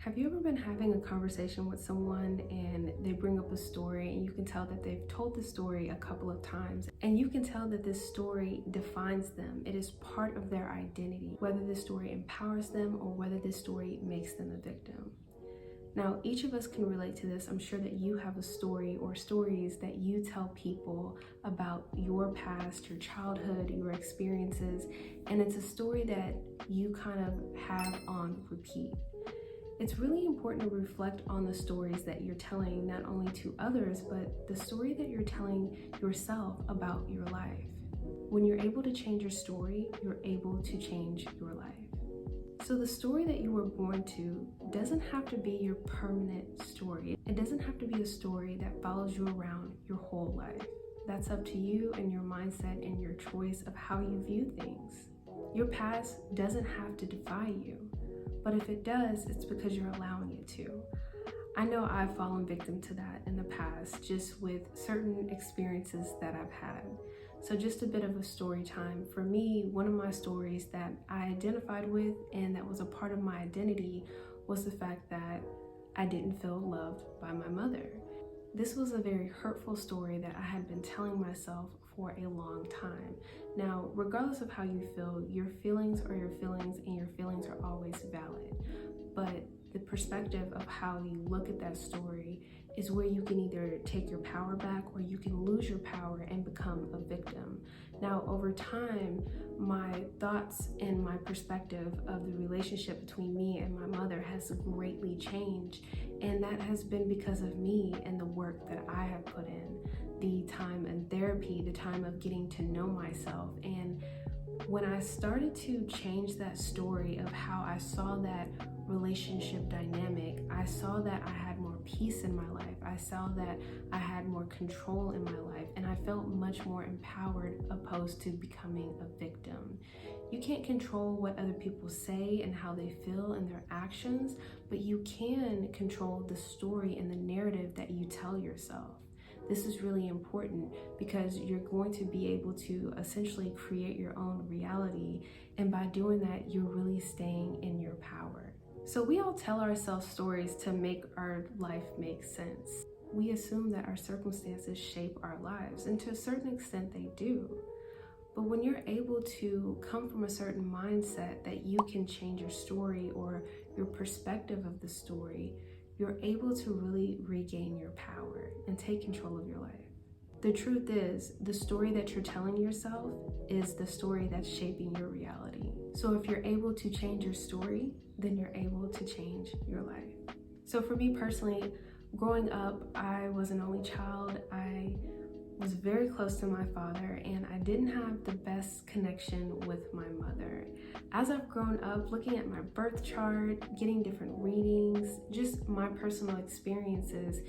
Have you ever been having a conversation with someone and they bring up a story and you can tell that they've told the story a couple of times and you can tell that this story defines them? It is part of their identity, whether this story empowers them or whether this story makes them a victim. Now, each of us can relate to this. I'm sure that you have a story or stories that you tell people about your past, your childhood, your experiences, and it's a story that you kind of have on repeat. It's really important to reflect on the stories that you're telling, not only to others, but the story that you're telling yourself about your life. When you're able to change your story, you're able to change your life. So the story that you were born to doesn't have to be your permanent story. It doesn't have to be a story that follows you around your whole life. That's up to you and your mindset and your choice of how you view things. Your past doesn't have to define you. But if it does, it's because you're allowing it to. I know I've fallen victim to that in the past, just with certain experiences that I've had. So just a bit of a story time. For me, one of my stories that I identified with and that was a part of my identity was the fact that I didn't feel loved by my mother. This was a very hurtful story that I had been telling myself for a long time. Now, regardless of how you feel, your feelings are your feelings and your feelings are always valid. But the perspective of how you look at that story is where you can either take your power back or you can lose your power and become a victim. Now, over time, my thoughts and my perspective of the relationship between me and my mother has greatly changed. And that has been because of me and the work that I have put in, the time in therapy, the time of getting to know myself. And when I started to change that story of how I saw that relationship dynamic, I saw that I had more peace in my life. I saw that I had more control in my life, and I felt much more empowered opposed to becoming a victim. You can't control what other people say and how they feel and their actions, but you can control the story and the narrative that you tell yourself. This is really important because you're going to be able to essentially create your own reality, and by doing that, you're really staying in your power. So we all tell ourselves stories to make our life make sense. We assume that our circumstances shape our lives, and to a certain extent they do. But when you're able to come from a certain mindset that you can change your story or your perspective of the story, you're able to really regain your power and take control of your life. The truth is, the story that you're telling yourself is the story that's shaping your reality. So if you're able to change your story, then you're able to change your life. So for me personally, growing up, I was an only child. I was very close to my father, and I didn't have the best connection with my mother. As I've grown up, looking at my birth chart, getting different readings, just my personal experiences,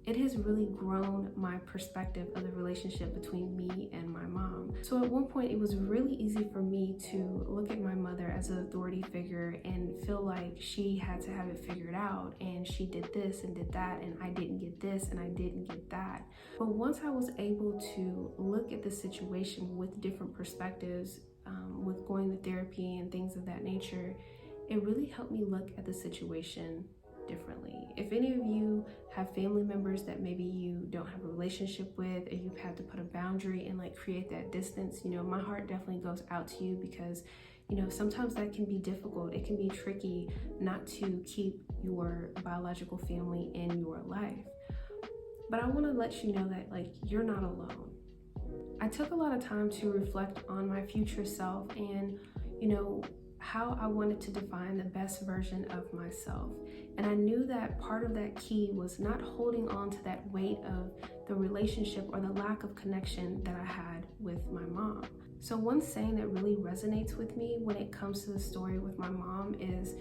it has really grown my perspective of the relationship between me and my mom. So at one point, it was really easy for me to look at my mother as an authority figure and feel like she had to have it figured out, and she did this and did that, and I didn't get this and I didn't get that. But once I was able to look at the situation with different perspectives, with going to therapy and things of that nature, it really helped me look at the situation differently. If any of you have family members that maybe you don't have a relationship with, or you've had to put a boundary and create that distance, my heart definitely goes out to you because sometimes that can be difficult. It can be tricky not to keep your biological family in your life. But I want to let you know that you're not alone. I took a lot of time to reflect on my future self and how I wanted to define the best version of myself. And I knew that part of that key was not holding on to that weight of the relationship or the lack of connection that I had with my mom. So one saying that really resonates with me when it comes to the story with my mom is,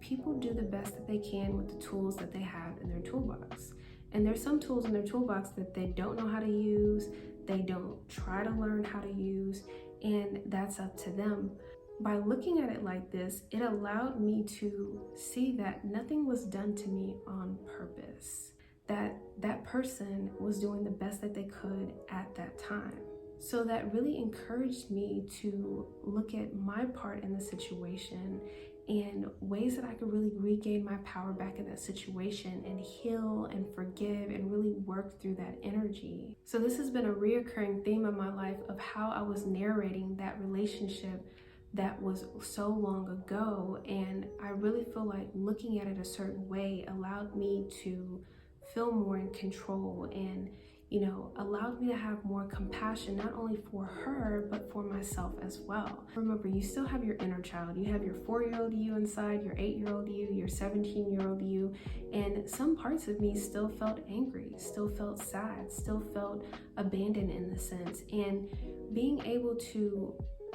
people do the best that they can with the tools that they have in their toolbox. And there's some tools in their toolbox that they don't know how to use, they don't try to learn how to use, and that's up to them. By looking at it like this, it allowed me to see that nothing was done to me on purpose, that person was doing the best that they could at that time. So that really encouraged me to look at my part in the situation and ways that I could really regain my power back in that situation and heal and forgive and really work through that energy. So this has been a reoccurring theme in my life of how I was narrating that relationship that was so long ago, and I really feel like looking at it a certain way allowed me to feel more in control and allowed me to have more compassion, not only for her, but for myself as well. Remember, you still have your inner child. You have your 4-year-old you inside, your 8-year-old you, your 17-year-old you, and some parts of me still felt angry, still felt sad, still felt abandoned in the sense. And being able to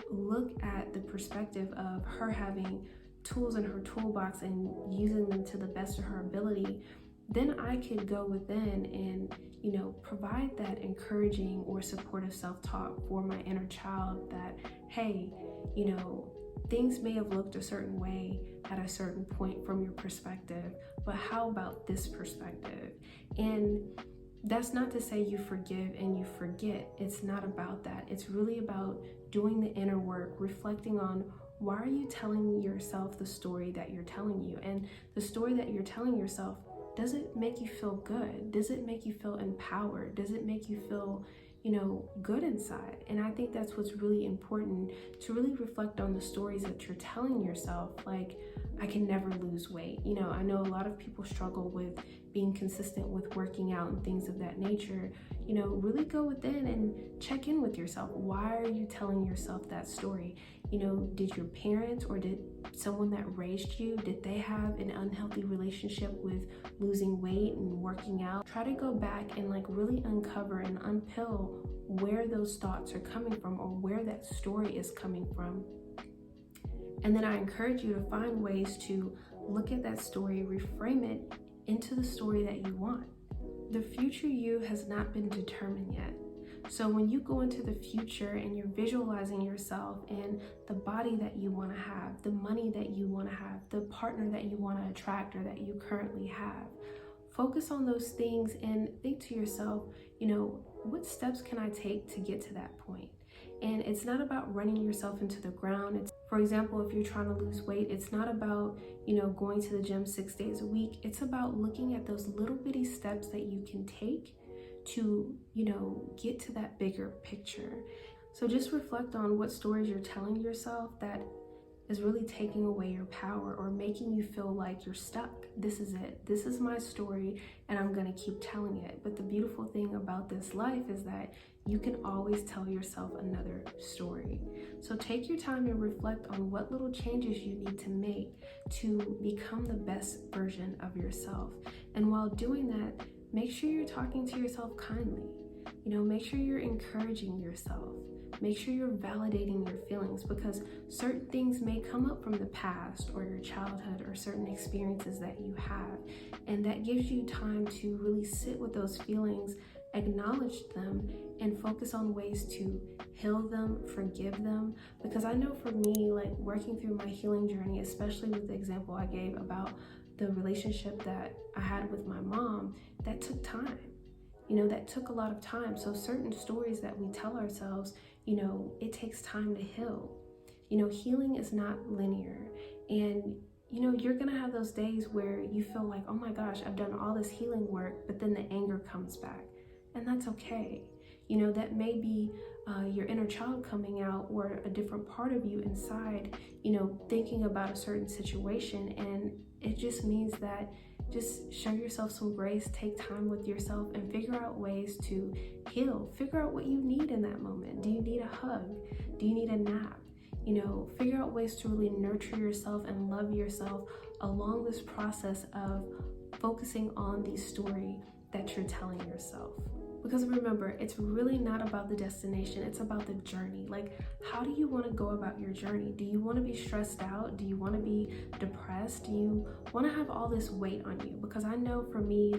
look at the perspective of her having tools in her toolbox and using them to the best of her ability, then I could go within and provide that encouraging or supportive self-talk for my inner child that, hey, things may have looked a certain way at a certain point from your perspective, but how about this perspective? And that's not to say you forgive and you forget. It's not about that. It's really about doing the inner work, reflecting on why are you telling yourself the story that you're telling you? And the story that you're telling yourself, does it make you feel good? Does it make you feel empowered? Does it make you feel, good inside? And I think that's what's really important, to really reflect on the stories that you're telling yourself. Like, I can never lose weight. I know a lot of people struggle with being consistent with working out and things of that nature. Really go within and check in with yourself. Why are you telling yourself that story? Did your parents or did someone that raised you, did they have an unhealthy relationship with losing weight and working out? Try to go back and really uncover and unpill where those thoughts are coming from or where that story is coming from. And then I encourage you to find ways to look at that story, reframe it into the story that you want. The future you has not been determined yet. So when you go into the future and you're visualizing yourself in the body that you want to have, the money that you want to have, the partner that you want to attract or that you currently have, focus on those things and think to yourself, what steps can I take to get to that point? And it's not about running yourself into the ground. For example, if you're trying to lose weight, it's not about, going to the gym 6 days a week. It's about looking at those little bitty steps that you can take to, get to that bigger picture. So just reflect on what stories you're telling yourself that is really taking away your power or making you feel like you're stuck. This is it. This is my story and I'm going to keep telling it. But the beautiful thing about this life is that you can always tell yourself another story. So take your time and reflect on what little changes you need to make to become the best version of yourself. And while doing that, make sure you're talking to yourself kindly. Make sure you're encouraging yourself. Make sure you're validating your feelings, because certain things may come up from the past or your childhood or certain experiences that you have. And that gives you time to really sit with those feelings, acknowledge them, and focus on ways to heal them, forgive them. Because I know for me, working through my healing journey, especially with the example I gave about the relationship that I had with my mom, that took time. That took a lot of time. So certain stories that we tell ourselves, it takes time to heal. Healing is not linear. And, you're going to have those days where you feel like, oh my gosh, I've done all this healing work, but then the anger comes back. And that's okay. That may be your inner child coming out or a different part of you inside, thinking about a certain situation. And it just means that just show yourself some grace, take time with yourself, and figure out ways to heal. Figure out what you need in that moment. Do you need a hug? Do you need a nap? Figure out ways to really nurture yourself and love yourself along this process of focusing on the story that you're telling yourself. Because remember, it's really not about the destination, it's about the journey. How do you want to go about your journey? Do you want to be stressed out? Do you want to be depressed? Do you want to have all this weight on you? Because I know for me,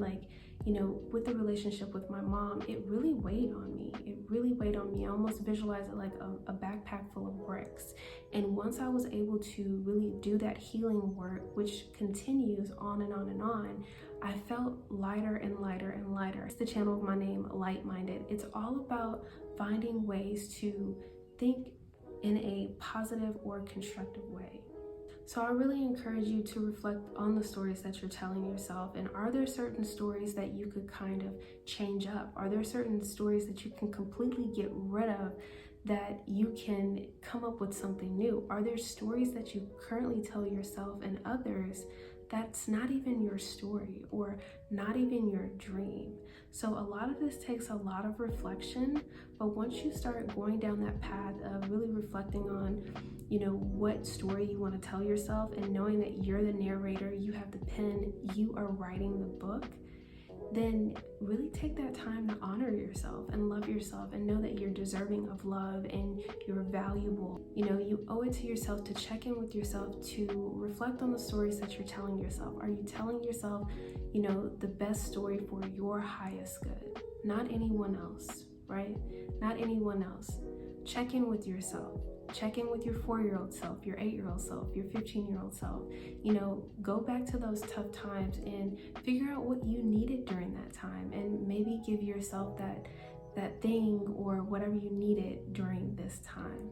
with the relationship with my mom, it really weighed on me. It really weighed on me. I almost visualized it like a backpack full of bricks. And once I was able to really do that healing work, which continues on and on and on, I felt lighter and lighter and lighter. It's the channel of my name, Light Minded. It's all about finding ways to think in a positive or constructive way. So I really encourage you to reflect on the stories that you're telling yourself. And are there certain stories that you could kind of change up? Are there certain stories that you can completely get rid of, that you can come up with something new? Are there stories that you currently tell yourself and others that's not even your story or not even your dream? So a lot of this takes a lot of reflection, but once you start going down that path of really reflecting on, what story you want to tell yourself, and knowing that you're the narrator, you have the pen, you are writing the book, then really take that time to honor yourself and love yourself and know that you're deserving of love and you're valuable. You owe it to yourself to check in with yourself, to reflect on the stories that you're telling yourself. Are you telling yourself, the best story for your highest good? Not anyone else, right? Not anyone else. Check in with yourself. Check in with your 4-year-old self, your 8-year-old self, your 15-year-old self. Go back to those tough times and figure out what you needed during that time, and maybe give yourself that thing or whatever you needed during this time.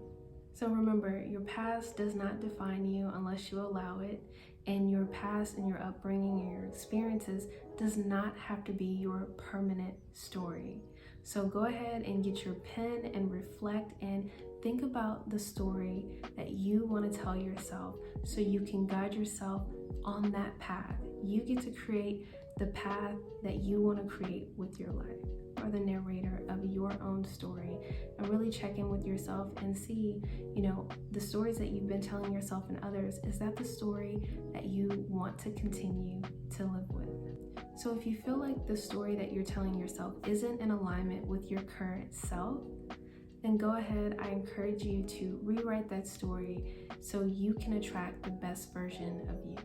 So remember, your past does not define you unless you allow it, and your past and your upbringing and your experiences does not have to be your permanent story. So go ahead and get your pen and reflect and think about the story that you want to tell yourself, so you can guide yourself on that path. You get to create the path that you want to create with your life, or the narrator of your own story. And really check in with yourself and see, the stories that you've been telling yourself and others, is that the story that you want to continue to live with? So if you feel like the story that you're telling yourself isn't in alignment with your current self, then go ahead. I encourage you to rewrite that story so you can attract the best version of you.